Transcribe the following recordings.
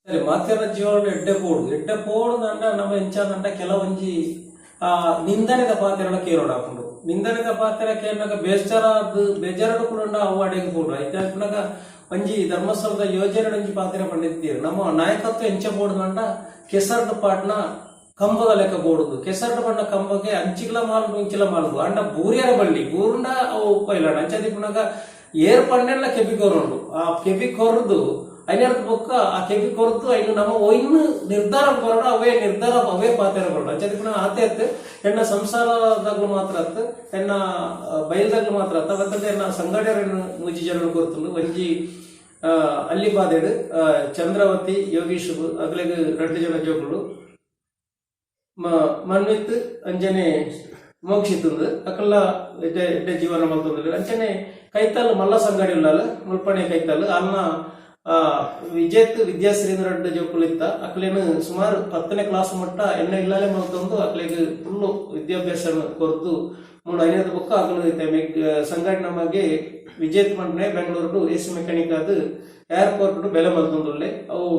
ಸರಿ ಮಾತೆರ ಜೀವನ ಎಡ್ಡೆ ಪೋಡು ಅಂಡ ನಮ್ಮ ಎಂಚಾದಂಡ ಕೆಲವೊಂಜಿ ನಿಂದನೆದ ಪಾತ್ರೆಗಳ ಕೇರೋಡ ಹಾಕೊಂಡು ನಿಂದನೆದ ಪಾತ್ರೆ ಕೇಳಿನಾಗ ಬೇಜಾರಡು ಕೂಡ ಅವು ಅಡೆಗೆ ಕೂಡ್ರು ಐತೆ ಒಂಜಿ ಧರ್ಮಸ್ಥಳದ ಯೋಜನೆ ಒಂಜಿ ಪಾತ್ರೆ ಪಂಡಿತ್ತೀರು ನಮ್ಮ ನಾಯಕತ್ವ ಎಂಚ ಬೋಡ್ದಂಡ ಕೆಸರ್ಡ್ ಪಾಟ್ನ ಕಂಬದ ಲೆಕ್ಕ ಬೋಡುದು ಕೆಸರ್ಡ್ ಬಣ್ಣ ಕಂಬಕ್ಕೆ ಅಂಚಿಗ್ಲ ಮಾಲ್ದು ಇಂಚಿಲ ಮಾಲ್ದು ಅಂಡ ಬೂರಿಯರ ಬಳ್ಳಿ ಬೂರುಂಡ ಅವು ಉಪ್ಪ ಇಲ್ಲ ಅಂಚದಿ ಪುನಗ ಏರ್ ಪಣ್ಣೆಲ್ಲ ಕೆಬಿ ಕೊರಡು ಆ ಕೆಬಿ ಕೊರದು ಐನರ್ದ ಬೊಕ್ಕ ಆ ಕೆಬಿ ಕೊರತು ಐನು ನಮ್ಮ ಒಯ್ನು ನಿರ್ಧಾರ ಕೊರಡ ಅವೇ ಪಾತ್ರೆ ಕೊರಡು ಅಂಚದಿ ಪುನಃ ಆತೆ ಅತ್ತೆ ಎನ್ನ ಸಂಸಾರದಾಗ್ಲು ಮಾತ್ರ ಅತ್ತ ಎನ್ನ ಬಯಲ್ದಾಗ್ಲು ಮಾತ್ರ ಅತ್ತ ಅವತ್ತಂದ್ರೆ ಎನ್ನ ಸಂಗಡಿಯರನ್ನು ಮೂಜಿ ಜನ ಕೊರ್ತುಂಡು ಒಂಜಿ ಅಲ್ಲಿ ಬಾದೇಡು ಚಂದ್ರಾವತಿ ಯೋಗೀಶ್ ಅಗ್ಲೆಗ್ 2 ಜನ ಜೋಗುಳು ಮನ್ವಿತ್ ಅಂಜನೆ ಮೋಕ್ಷಿತುಂದು ಅಕಲ್ಲ ಎಡ್ಡೆ ಜೀವನ ಮಲ್ತುಂಡು ಅಂಚನೆ ಕೈತಲ್ ಮಲ್ಲ ಸಂಗಡಿ ಉಳ್ಳಾಲ ಮುಲ್ಪಣೆ ಕೈತಲ್ ಅನ್ನ ವಿಜೇತ್ ವಿದ್ಯಾಶ್ರೀಂದ್ರ ರೆಡ್ಡ ಜೋಕುಲಿತ್ತ ಅಕ್ಲೇನು ಸುಮಾರು 10ನೇ ಕ್ಲಾಸ್ ಮಟ್ಟ ಎಣ್ಣ ಇಲ್ಲಾಲೆ ಮಲ್ತೊಂದು ಅಕ್ಲೆಗ್ ಫುಲ್ಲು ವಿದ್ಯಾಭ್ಯಾಸ ಕೊರ್ದು 3-5 ಬುಕ್ಕ ಅಗಲು ಸಂಗಡಿ ನಮಗೆ ವಿಜೇತ್ ಮಂಡ್ನೆ ಬೆಂಗಳೂರು ಎಸಿ ಮೆಕ್ಯಾನಿಕ್ ಅದು ಏರ್ಪೋರ್ಟ್ ಬೆಲೆ ಮಲ್ತೊಂದುಲ್ಲೆ ಅವು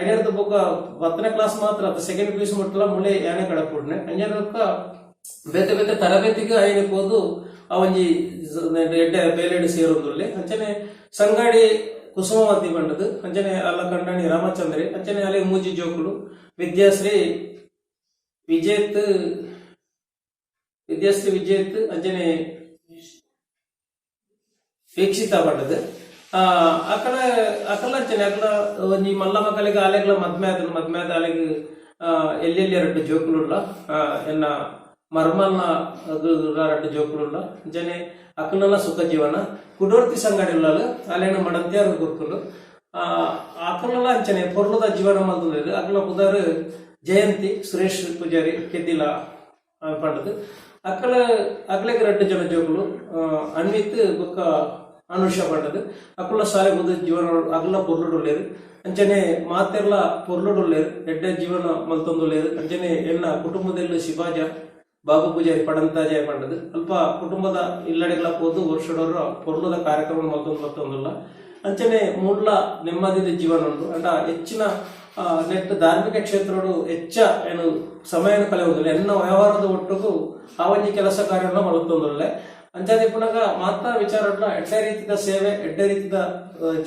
5 ಬುಕ್ಕ 10ನೇ ಕ್ಲಾಸ್ ಮಾತ್ರ second P U C ಮಟ್ಟಲ Mule ಯಾನೆ ಕಡಪುಡ್ನೆ ಅಂಜನಕ್ಕ ಬೇತೆ ಬೇತೆ ತರಬೇತಿಗೆ ಐನಕ್ಕೆ ಹೋದು ಅವೊಂಜಿ ಎಡ್ಡೆ ಬೇಲೆಡು ಸೇರುದುಲ್ಲೆ ಅಂಚನೆ ಸಂಗಾಡಿ ಕುಸುಮವತಿ ಬಂಡದು ಅಂಚನೆ ಅಲ್ಲ ಕಂಡಣಿ ರಾಮಚಂದ್ರಿ ಅಂಚನೆ ಅಲ್ಲಿ ಮೂಜಿ ಜೋಕುಲು ವಿದ್ಯಾಶ್ರೀ ವಿಜೇತ್ ಅಂಚನೆ ವೀಕ್ಷಿತ ಬಂಡದು ಅಕಲ ಅಂಚನೆ ಅಕಲ ಒಂಜಿ ಮಲ್ಲ ಮಕ್ಕಳಿಗೆ ಆಲೆಗ್ಲ ಮದ್ಮೆ ಆದ ಆಲೆಗ್ ಎಲ್ಲೆಲ್ಲಿ 2 ಜೋಕುಲುಲ್ಲ ಎನ್ನ ಮರ್ಮಲ್ನ 2 ಜೋಕುಲುಲ್ಲ ಅಂಚನೆ ಅಕಲನ ಸುಖ ಜೀವನ ಕುಡೋರ್ತಿ ಸಂಗಡಿ ಉಳ್ಳಾಲು ಅಲ್ಲೇನು ಮಡಂತ್ಯಾರು ಗುರ್ತುಂಡು ಅಕಲನ ಅಂಚನೆ ಪೊರ್ಲದ ಜೀವನ ಮಲ್ತುಂಡು ಅಕಲ ಪುದರ್ ಜಯಂತಿ ಸುರೇಶ್ ಪೂಜಾರಿ ಕೆದ್ದಿಲ ಪಂಡದು ಅಕಲೆಗ್ 2 ಜನ ಜೋಕುಲು ಅನ್ವಿತ್ ಬೊಕ್ಕ ಅನುಷ ಪಂಡದು ಅಕಲ ಶಾಲೆ ಬುದ ಜೀವನ ಅಕಲ ಪೊರ್ಲುಡುಲ್ಲೇರು ಅಂಚನೆ ಮಾತೆರ್ಲ ಪೊರ್ಲುಡುಲ್ಲೇರು ಎಡ್ಡೆ ಜೀವನ ಮಲ್ತೊಂದುಲ್ಲೇರು ಅಂಚನೆ ಎನ್ನ ಕುಟುಂಬದಲ್ಲಿ ಶಿವಾಜ ಬಾಬು ಪೂಜಾರಿ ಪಡಂತಾಜಾಯ ಪಂಡದು ಅಲ್ಪ ಕುಟುಂಬದ ಇಲ್ಲಡೆಗಳ ಹೋದು ವರ್ಷಡೋರು ಪೊರ್ಲದ ಕಾರ್ಯಕ್ರಮ ಮಲ್ತೊಂದುಲ್ಲ ಅಂಚನೆ ಮೂಡ್ಲ ನೆಮ್ಮದಿದ ಜೀವನ ಉಂಟು ಅಂಡ ಹೆಚ್ಚಿನ ನೆಟ್ ಧಾರ್ಮಿಕ ಕ್ಷೇತ್ರಗಳು ಹೆಚ್ಚ ಏನು ಸಮಯನ ಕಳೆಯುವುದಿಲ್ಲ ಎನ್ನ ವ್ಯವಹಾರದ ಒಟ್ಟಿಗೂ ಆ ಒಂಜಿ ಕೆಲಸ ಕಾರ್ಯವನ್ನು ಮಲ್ತೊಂದುಲ್ಲೆ ಅಂಚಾದಿ ಪುನಗ ಮಾತಾ ವಿಚಾರ ಎಡ್ಡೆ ರೀತಿಯ ಸೇವೆ ಎಡ್ಡೆ ರೀತಿಯ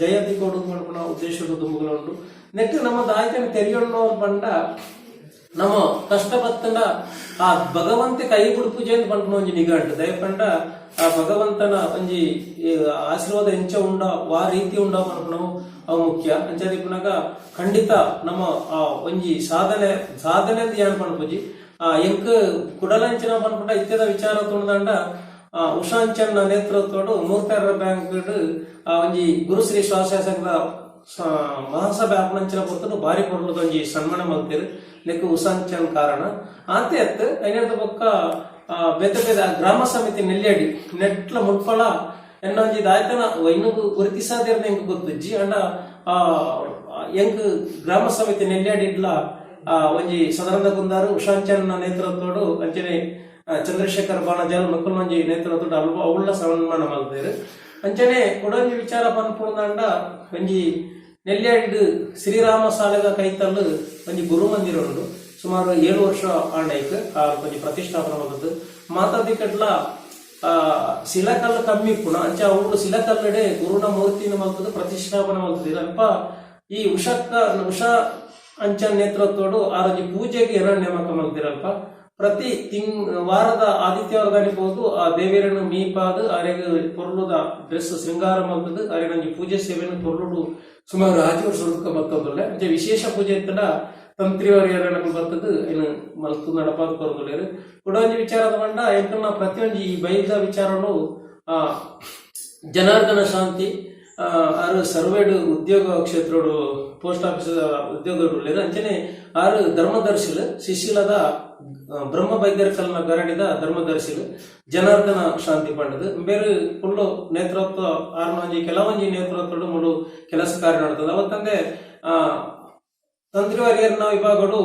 ಜಯಂತಿ ಕೊಡುದು ಮಾಡ್ಕೊಂಡ ಉದ್ದೇಶದ ತುಂಬುಗಳು ಉಂಟು ನೆಟ್ ನಮ್ಮ ದಾಯಕನ ತೆರೆಯಣ್ಣು ಪಂಡ ನಮ್ಮ ಕಷ್ಟಪತ್ತನ ಆ ಭಗವಂತ ಕೈ ಬಿಡು ಪೂಜೆ ಅಂತ ಪಂಡ ಒಂಜಿ ನಿಗಾ ಉಂಟು ದಯಪಂಡ ಆ ಭಗವಂತನ ಒಂಜಿ ಆಶೀರ್ವಾದ ಎಂಚ ಉಂಡ ವಾ ರೀತಿ ಉಂಡ ಪಂಡ ಅವು ಮುಖ್ಯ ಅಂಚಾದಿ ಪುನಗ ಖಂಡಿತ ನಮ್ಮ ಆ ಒಂಜಿ ಸಾಧನೆ ಅಂತ ಏನ್ ಪಂಪುಜಿ ಎಂಕ್ ಕುಡಲಂಚಿನ ಪಂಪುಂಡ ಇತ್ಯದ ವಿಚಾರ ತುಣದಂಡ ಉಷಾಂಚನ್ನ ನೇತೃತ್ವಡು ಮೂರ್ತಾರ ಬ್ಯಾಂಕ್ ಒಂಜಿ ಗುರುಶ್ರೀ ಶ್ವಾಸ ಸಂಘದ ಮಹಾಸಭೆ ಆಪಣಂಚಿನ ಪೊರ್ತನು ಭಾರಿ ಕೊಡ್ಲದ ಒಂಜಿ ಸನ್ಮಾನ ಮಲ್ತೀರು ಲೆಕ್ಕ ಉಷಾಂಚನ್ ಕಾರಣ ಆತೆ ಅತ್ತ ಐನದ ಬೊಕ್ಕ ಬೇತೆ ಬೇತೆ ಗ್ರಾಮ ಸಮಿತಿ ನೆಲ್ಯಾಡಿ ನೆಟ್ಲ ಮುಟ್ಪಳ ಎನ್ನೊಂಜಿ ದಾಯ್ತನ ಇನ್ನು ಗುರುತಿಸಾದಿರ್ನ ಎಂಕ್ ಗೊತ್ತಜ್ಜಿ ಅಂಡ ಎಂಕ್ ಗ್ರಾಮ ಸಮಿತಿ ನೆಲ್ಯಾಡಿಡ್ಲ ಒಂಜಿ ಸದರಂದ ಕುಂದಾರು ಉಷಾಂಚನ್ನ ನೇತೃತ್ವಡು ಅಂಚನೆ ಚಂದ್ರಶೇಖರ್ ಬಾಣಜಾಲ್ ಮಕ್ಕಳೊಂಜಿ ನೇತೃತ್ವಡು ಅವಳ ಸನ್ಮಾನ ಮಲ್ತೀರು ಅಂಚನೆ ಕೊಡೊಂಜಿ ವಿಚಾರ ಪನ್ಪುಣದಂಡ ಒಂಜಿ ನೆಲ್ಯಾಡಿಡ್ ಶ್ರೀರಾಮ ಸಾಲೆದ ಕೈತಲ್ಲು ಒಂಜಿ ಗುರು ಮಂದಿರ ಉಂಡು ಸುಮಾರು 7 ವರ್ಷ ಆಂಡೈಕ್ ಒಂಜಿ ಪ್ರತಿಷ್ಠಾಪನೆ ಮಲ್ತದ್ದು ಮಾತಾದಿಕಟ್ಲ ಶಿಲಾಕಲ್ಲು ಕಮ್ಮಿ ಪುಣ ಅಂಚ ಅವಳು ಶಿಲಾಕಲ್ಲಡೆ ಗುರುನ ಮೂರ್ತಿನ ಮಲ್ತದ್ದು ಪ್ರತಿಷ್ಠಾಪನೆ ಮಲ್ತದ್ದು ಅಲ್ಪ ಈ ಉಷಾ ಅಂಚ ನೇತೃತ್ವಡು ಆರೊಂಜಿ ಪೂಜೆಗೆ ಎರಡು ನೇಮಕ ಮಲ್ತಿರಲ್ಪ ಪ್ರತಿ ವಾರದ ಆದಿತ್ಯವಾರದಾನಿ ಹೋದು ಆ ದೇವಿಯರನ್ನು ಮೀಪಾದು ಅರೆಗೆ ಪೊರ್ಲುದ ಡ್ರೆಸ್ ಶೃಂಗಾರ ಮಲ್ತದ್ದು ಅರೆಗೆ ಪೂಜೆ ಸೇವೆಯನ್ನು ಪೊರ್ಲುಡು ಸುಮಾರು 5 ವರ್ಷ ಮತ್ತೊಂದುಲ್ಲೆ ಅಂಚೆ ವಿಶೇಷ ಪೂಜೆ ಇತ್ತಂಡ ತಂತ್ರಿಯವರ ಬರ್ತದ್ದು ಏನು ಮಲ್ತು ನಡಪಾದ ಕೊರದುಲ್ಲೇರು ಕೊಡೊಂಜಿ ವಿಚಾರದ ಬಂಡ ಎಂಕಲ್ನ ಪ್ರತಿಯೊಂದು ಈ ಬೈದ ವಿಚಾರನು ಜನಾರ್ದನ ಶಾಂತಿ ಆರು ಸರ್ವೇಡು ಉದ್ಯೋಗ ಕ್ಷೇತ್ರಡು ಪೋಸ್ಟ್ ಆಫೀಸ್ ಉದ್ಯೋಗಗಳು ಅಂಚನೆ ಆರು ಧರ್ಮದರ್ಶಿಲು ಶಿಶಿಲದ ಬ್ರಹ್ಮ ಬೈದ್ಯರಕಲ್ನ ಗರಡಿದ ಧರ್ಮದರ್ಶಿಲು ಜನಾರ್ದನ ಶಾಂತಿ ಪಂಡದು ಬೇರೆ ಫುಲ್ಲು ನೇತೃತ್ವ ಆರ್ನೊಂಜಿ ಕೆಲವೊಂಜಿ ನೇತೃತ್ವಡು ಮೂಡು ಕೆಲಸ ಕಾರ್ಯ ನಡ್ತದೆ ಅವತ್ತಂದೆ ತಂತ್ರಿವರಿಯರ್ನ ವಿಭಾಗಗಳು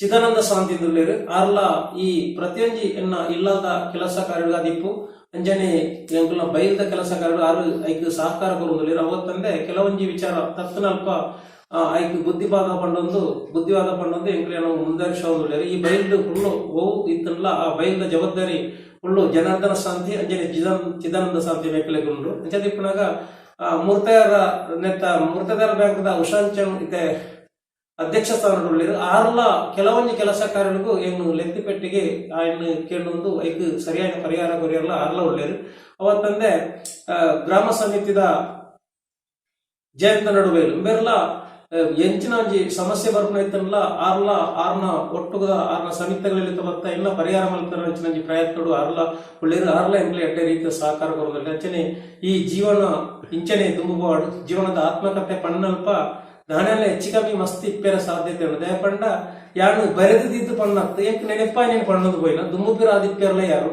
ಚಿದಾನಂದ ಶಾಂತಿ ದುಲ್ಲೇರು ಆರ್ಲ ಈ ಪ್ರತಿಯೊಂಜಿ ಎನ್ನ ಇಲ್ಲದ ಕೆಲಸ ಕಾರ್ಯಗಾದಿಪ್ಪು ಅಂಜನೆ ಎಂಕಲ್ನ ಬೈಲ್ದ ಕೆಲಸ ಕಾರ್ಯ ಆರು ಐಕ್ ಸಹಕಾರ ಕೊರುವುದಿಲ್ಲ ಅವತ್ತಂದೆ ಕೆಲವೊಂಜಿ ವಿಚಾರ ತತ್ತನಲ್ಪ ಐಕ್ ಬುದ್ಧಿವಾದ ಪಂಡೊಂದು ಎಂಕ್ಲೇನು ಮುಂದರ್ಶೋದು ಈ ಬೈಲ್ದು ಫುಲ್ಲು ಓ ಇತ್ತಲ್ಲ ಆ ಬೈಲ್ದ ಜವಾಬ್ದಾರಿ ಫುಲ್ಲು ಜನಾರ್ದನ ಶಾಂತಿ ಅಂಜನೆ ಚಿದಾನಂದ ಶಾಂತಿ ಬೇಕಲೆಗುಂಡು ಅಂಚದಿ ಪುನಗ ಮೂರ್ತದಾರ ಬ್ಯಾಂಕ್ದ ಉಷಾಂಚನ್ ಇತ್ತೆ ಅಧ್ಯಕ್ಷ ಸ್ಥಾನದಲ್ಲಿರು ಆರ್ಲ ಕೆಲವೊಂದು ಕೆಲಸ ಕಾರ್ಯಗಳಿಗೂ ಏನು ಲೆತ್ತಿಪೆಟ್ಟಿಗೆ ఆయన ಕೇಳೊಂದು ಐಕ್ ಸರಿಯಾದ ಪರಿಹಾರ ಕೊರಿಯರ್ಲ ಆರ್ಲ ಒಳ್ಳೇರು ಅವತ್ತಂದೆ ಗ್ರಾಮ ಸಮಿತಿದ ಜಯಂತ ನಡುವೆಲು ಬೇರ್ಲ ಎಂಚಿನ ಒಂಜಿ ಸಮಸ್ಯೆ ಬರ್ಪನೈತನ್ಲ ಆರ್ನ ಒಟ್ಟುಗದ ಆರ್ನ ಸಮಿತಿಗಳಲ್ಲಿ ತಲತ್ತ ಎಲ್ಲ ಪರಿಹಾರ ಮಲ್ಪನ ಅಂಚಿನ ಪ್ರಯತ್ನಗಳು ಆರ್ಲ ಒಳ್ಳೇರು ಆರ್ಲ ಎಂಕ್ಲೆ ಎಡ್ಡೆ ರೀತಿಯ ಸಹಕಾರ ಕೊರಗಲ್ಲ ಅಂಚನೆ ಈ ಜೀವನ ಇಂಚನೆ ತುಂಬುಬಾಡು ಜೀವನದ ಆತ್ಮಕಥೆ ಪಣ್ಣಲ್ಪ ನಾನೆಲ್ಲ ಹೆಚ್ಚು ಕಮ್ಮಿ ಮಸ್ತ್ ಇಪ್ಪೇರ ಸಾಧ್ಯತೆ ಉಂಟು ದಯಪಂಡ ಯಾರು ಬರೆದಿದ್ದು ಪಣ್ಣತ್ತು ಎಂಕ್ ನೆನಪ ನೀನು ಪಣ್ಣದು ಪೋಯಿನ ದುಮ್ಮುಪಿರ ಆದಿಪ್ಯರ್ಲ ಯಾರು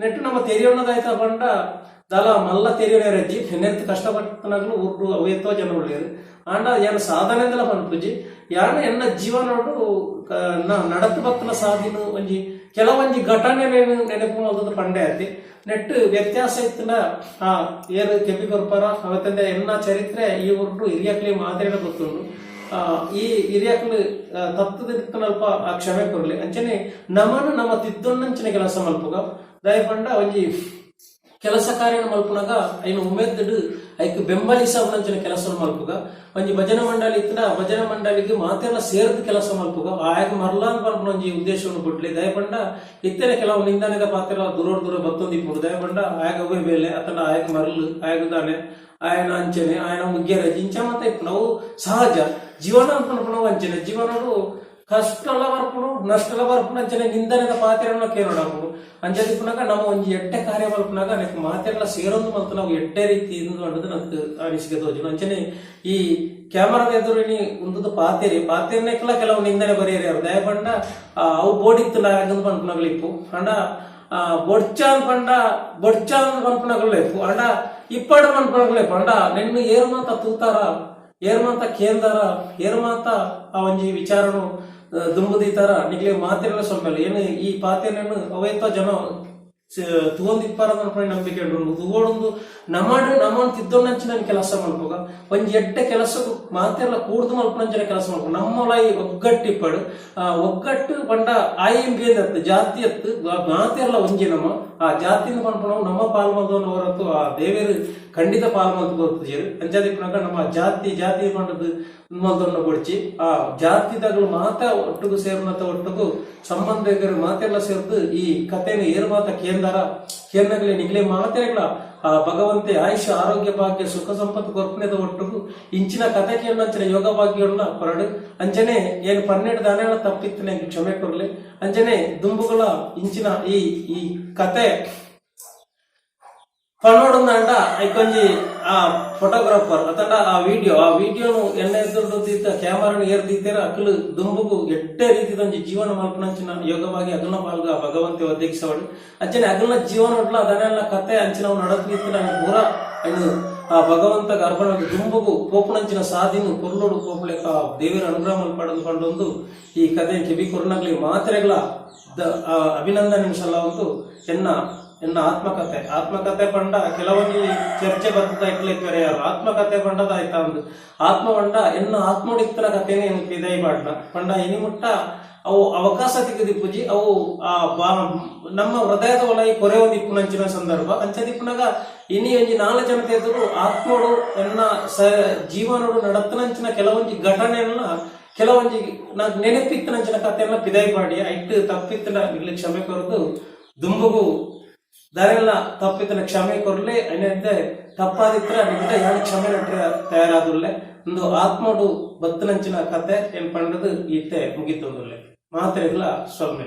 ನೆಟ್ಟು ನಮ್ಮ ತೆರಿಯೋಣದಾಯ್ತ ಪಂಡ ದಲ ಮಲ್ಲ ತೆರಿಯೋಣ ರಜ್ಜಿ ನೆನೆತ್ತು ಕಷ್ಟಪಟ್ಟನಾಗಲು ಊರು ಅವೇತೋ ಜನ ಒಳ್ಳೆಯರು ಆಂಡ ಯಾರು ಸಾಧನೆದಲ್ಲ ಪಂಪುಜಿ ಯಾರು ಎನ್ನ ಜೀವನೋಡು ನಡತು ಬತ್ತನ ಸಾಧಿನ ಒಂಜಿ ಕೆಲವೊಂಜಿ ಘಟನೆ ನೆನಪು ಮಲ್ದದ ಪಂಡೆ ಆಯ್ತಿ ನೆಟ್ಟು ವ್ಯತ್ಯಾಸ ಇತ್ತನ ಏರು ಕೆಂಪಿ ಬರ್ಪಾರ ಅವತ್ತಂದೆ ಎನ್ನ ಚರಿತ್ರೆ ಈ ಊರು ಹಿರಿಯಕ್ಲಿ ಮಾದರಿನ ಗೊತ್ತುಂಡು ಈ ಹಿರಿಯಕ್ಲು ತತ್ತದಿತ್ತನಲ್ಪ ಆ ಕ್ಷಮೆ ಕೊರ್ಲಿ ಅಂಚನೆ ನಮ್ಮನ್ನು ನಮ್ಮ ತಿದ್ದೊನ್ನಂಚಿನ ಕೆಲಸ ಮಲ್ಪುಗ ದಯಪಂಡ ಒಂಜಿ ಕೆಲಸ ಕಾರ್ಯನ ಮಲ್ಪುನಾಗ ಐನು ಉಮೇದಡು ಐಕ್ ಬೆಂಬಲಿಸವನಂಚಿನ ಕೆಲಸ ಮಲ್ಪುಗ ಒಂಜಿ ಭಜನ ಮಂಡಳಿ ಇತ್ತನ ಭಜನ ಮಂಡಳಿಗೆ ಮಾತೆಲ್ಲ ಸೇರಿದ ಕೆಲಸ ಮಲ್ಪುಗ ಆಯಕ ಮರ್ಲಾನ್ ಬರ್ಪನ ಒಂಜಿ ಉದ್ದೇಶವನ್ನು ಕೊಡ್ಲಿ ದಯಪಂಡ ಇತ್ತನೆ ಕೆಲವು ನಿಂದನೆದ ಪಾತ್ರ ದೂರ ಬತ್ತೊಂದಿಪ್ಪುಡು ದಯಪಂಡ ಆಯಕ ಅವೇ ಬೇಲೆ ಅತನ ಆಯಕ ಮರಲು ಆಯಕದಾನೆ ఆయన ಅಂಚನೆ ఆయన ಮುಗ್ಗೆರ ಜಿಂಚಮತ ಇಪ್ಪು ನಾವು ಸಹಜ ಜೀವನ ಅನ್ಪಣ ಅಂಚನೆ ಜೀವನಡು ಕಷ್ಟಲ ಬರ್ಪುಡು ನಷ್ಟಲ ಬರ್ಪುಡು ಅಂಚನೆ ನಿಂದನೆದ ಪಾತ್ರೆನ ಕೇಳೋಣಾಪುಡು ಅಂಚದಿ ಪುನಗ ನಮ್ಮ ಒಂಜಿ ಎಡ್ಡೆ ಕಾರ್ಯ ಮಲ್ಪನಾಗ ನನಗೆ ಮಾತೆಲ್ಲ ಸೇರೊಂದು ಮಲ್ತು ನಾವು ಎಡ್ಡೆ ರೀತಿ ಇಂದು ಅನ್ನೋದು ನನಗೆ ಅನಿಸಿಕೆ ತೋಜು ಅಂಚನೆ ಈ ಕ್ಯಾಮರಾದ ಎದುರಿನಿ ಒಂದು ಪಾತೆರ್ನೆಕ್ಲ ಕೆಲವು ನಿಂದನೆ ಬರೆಯರಿ ಅವ್ರು ದಯಪಂಡ ಅವು ಬೋಡಿತ್ತು ನಾಗಂದು ಪಂಪನಗಳಿಪ್ಪು ಅಂಡ ಬೊಡ್ಚಾನ್ ಪಂಪನಗಳಿಪ್ಪು ಅಂಡ ಇಪ್ಪಡು ಪಂಪನಗಳಿಪ್ಪು ಅಂಡ ನೆನ್ನು ಏರ್ಮಾತ ತೂತಾರ ಏರ್ಮಾತ ಕೇಂದಾರ ಏರ್ಮಾತ ಆ ಒಂಜಿ ವಿಚಾರನು ದುಂಬುದೀತಾರ ನಿಗ್ಲೆ ಮಾತಿರಲ್ಲ ಸ್ವಲ್ಪ ಏನು ಈ ಪಾತೆಯನ್ನು ಅವೇತ ಜನ ತಗೊಂದಿಪ್ಪಾರ ನಂಬಿಕೆ ಉಂಟು ತಗೊಂಡು ನಮ್ಮನ್ನು ತಿದ್ದೊಂದಂಚಿನ ಕೆಲಸ ಮಲ್ಪೋಗ ಒಂಜಿ ಎಡ್ಡೆ ಕೆಲಸ ಮಾತೆಲ್ಲ ಕೂಡ್ದು ಮಲ್ಪನಂಚಿನ ಕೆಲಸ ಮಲ್ಪು ನಮ್ಮೊಳೈ ಒಗ್ಗಟ್ಟಿಪ್ಪಡು ಒಗ್ಗಟ್ಟು ಪಂಡ ಆಯಿಂಬೇದತ್ತು ಜಾತಿ ಎತ್ತು ಮಾತೆಲ್ಲ ಒಂಜಿ ನಮ್ಮ ಆ ಜಾತಿನ ಪಂಪು ನಾವು ನಮ್ಮ ಪಾಲ್ಮಲ್ದವನು ಹೊರತು ಆ ದೇವೇರು ಖಂಡಿತ ಪಾಲ್ಮಲ್ದು ಗೊತ್ತಿರು ಅಂಚಾದಿ ಪುನಕ ನಮ್ಮ ಜಾತಿ ಪಂಡದು ಮಲ್ದನ್ನು ಕೊಡ್ಚಿ ಆ ಜಾತಿದಗಳು ಮಾತ ಒಟ್ಟಿಗೂ ಸೇರ್ನತ ಒಟ್ಟಿಗೂ ಸಂಬಂಧಿಕರು ಮಾತೆಲ್ಲ ಸೇರ್ದು ಈ ಕಥೆನ ಏರು ಮಾತ ಕೇಂದ್ರಗಳೇ ನಿಗ್ಲೆ ಮಾತೆಗಳ ಆ ಭಗವಂತೆ ಆಯುಷ ಆರೋಗ್ಯ ಭಾಗ್ಯ ಸುಖ ಸಂಪತ್ತು ಕೊರ್ಪಣೆದ ಒಟ್ಟಿಗೂ ಇಂಚಿನ ಕಥೆ ಕೇಳಂಚಿನ ಯೋಗ ಭಾಗ್ಯಗಳನ್ನ ಹೊರಡು ಅಂಚನೆ ಏನು 12 ದಾನೆಗಳ ತಪ್ಪಿತ್ತು ನಂಗೆ ಕ್ಷಮೆ ಕೊರ್ಲಿ ಅಂಚನೆ ದುಂಬುಗಳ ಇಂಚಿನ ಈ ಕತೆ ಪನ್ನೋಡಂದ ಅಂಡ ಐಕೊಂಜಿ ಆ ಫೋಟೋಗ್ರಾಫರ್ ಅತಂಡ ಆ ವಿಡಿಯೋನು ಎಣ್ಣ ಎದುರುದಿದ್ದ ಕ್ಯಾಮರಾನ ಏರ್ದಿದ್ದೇರ ಅಕಲು ದುಂಬುಗು ಎಡ್ಡೆ ರೀತಿದೊಂಜಿ ಜೀವನ ಮಲ್ಪನಂಚಿನ ಯೋಗವಾಗಿ ಅಗಲ್ನ ಪಾಲ್ಗ ಭಗವಂತೆ ಒದಗಿಸವಾಡು ಅಂಚನೆ ಅಗಲ್ನ ಜೀವನ ಉಡ್ಲ ಅದನ್ನೆಲ್ಲ ಕತೆ ಅಂಚಿನ ನಡತ್ಲಿತ್ತು ನಂಗೆ ಪೂರ ಇನ್ನು ಆ ಭಗವಂತ ಗರ್ಭವಾಗಿ ದುಂಬುಗು ಪೋಪುನಂಚಿನ ಸಾಧಿನು ಕೊರ್ಲೋಡು ಪೋಪುಳೆ ಆ ದೇವರ ಅನುಗ್ರಹ ಮಲ್ಪಡದು ಕೊಂಡೊಂದು ಈ ಕತೆ ಕಿಬಿ ಕೊರ್ನಗ್ಲಿ ಮಾತ್ರೆಗಳ ಅಭಿನಂದನೆ ಸಲ್ಲವಂತು ಎನ್ನ ಆತ್ಮಕಥೆ ಪಂಡ ಕೆಲವೊಂದು ಚರ್ಚೆ ಬರ್ತದ ಇಟ್ಲಿಕ್ಕೆ ಆತ್ಮಕಥೆ ಪಂಡದ ಆಯ್ತಾ ಒಂದು ಆತ್ಮ ಪಂಡ ಎನ್ನ ಆತ್ಮಡಿತ್ತನ ಕಥೆನೇ ಏನು ಪಿದೈ ಪಾಡ್ನ ಪಂಡ ಇನಿ ಮುಟ್ಟ ಅವು ಅವಕಾಶ ತೆಗೆದಿಪ್ಪುಜಿ ಅವು ನಮ್ಮ ಹೃದಯದ ಒಳಗೆ ಕೊರೆ ಒಂದು ಇಪ್ಪುನಂಚಿನ ಸಂದರ್ಭ ಅಂಚದಿಪ್ಪುನಾಗ ಇನಿ ಒಂಜಿ 4 ಜನತೆ ಎದುರು ಆತ್ಮೋಡು ಎನ್ನ ಜೀವನೋಡು ನಡತ್ತನಂಚಿನ ಕೆಲವೊಂದು ಘಟನೆಯನ್ನ ಕೆಲವೊಂದು ನಾಕ್ ನೆನಪಿತ್ತನಂಚಿನ ಕಥೆಯನ್ನ ಪಿದೈ ಪಾಡಿ ಐಟ್ಟು ತಪ್ಪಿತ್ತನ ಇಲ್ಲಿ ಕ್ಷಮೆ ಕೊರದು ದುಂಬುಗು ದಾರೆಲ್ಲ ತಪ್ಪಿತನ ಕ್ಷಮೆ ಕೊರ್ಲೆ ಅನ್ನೆ ತಪ್ಪಾದಿತ್ರ ನಿಮಿಟ ಯಾರು ಕ್ಷಮೆ ನಟ್ರೆ ತಯಾರಾದುಲ್ಲೆ ಒಂದು ಆತ್ಮಡು ಬತ್ತನಂಚಿನ ಕತೆ ಏನ್ ಪಂಡದು ಈತೆ ಮುಗಿತೊಂದುಲ್ಲೆ ಮಾತ್ರ ಇಲ್ಲ ಸ್ವಲ್ಪ